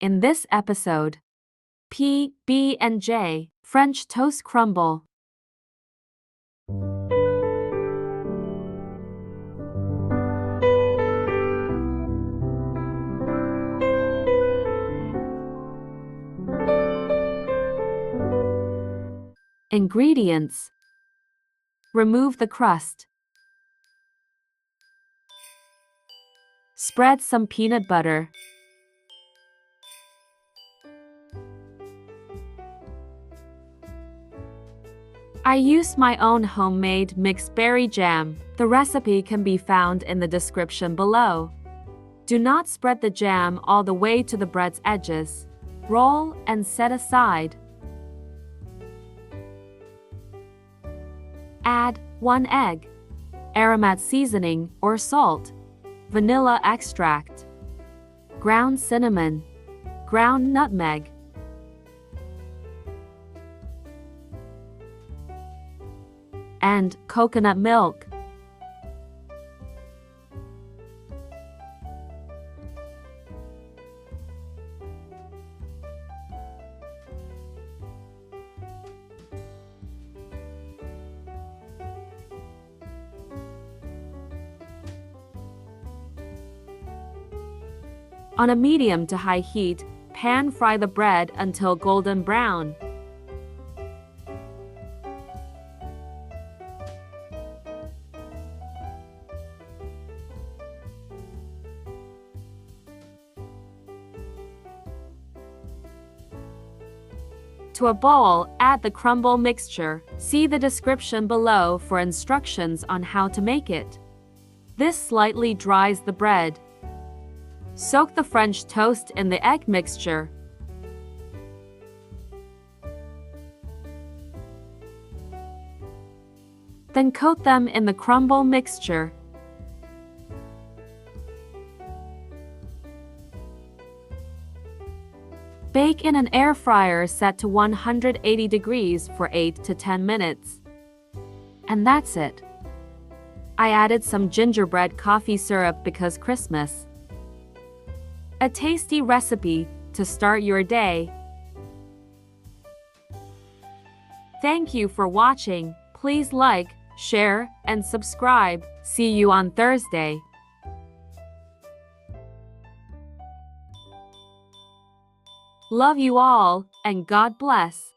In this episode, PB&J French toast crumble. Ingredients: remove the crust. Spread some peanut butter. I use my own homemade mixed berry jam. The recipe can be found in the description below. Do not spread the jam all the way to the bread's edges. Roll and set aside. Add 1 egg, aromat seasoning or salt, vanilla extract, ground cinnamon, ground nutmeg, and coconut milk. On a medium to high heat, pan fry the bread until golden brown. To a bowl, add the crumble mixture. See the description below for instructions on how to make it. This slightly dries the bread. Soak the French toast in the egg mixture. Then coat them in the crumble mixture. Bake in an air fryer set to 180 degrees for 8 to 10 minutes. And that's it. I added some gingerbread coffee syrup because Christmas. A tasty recipe to start your day. Thank you for watching. Please like, share, and subscribe. See you on Thursday. Love you all, and God bless.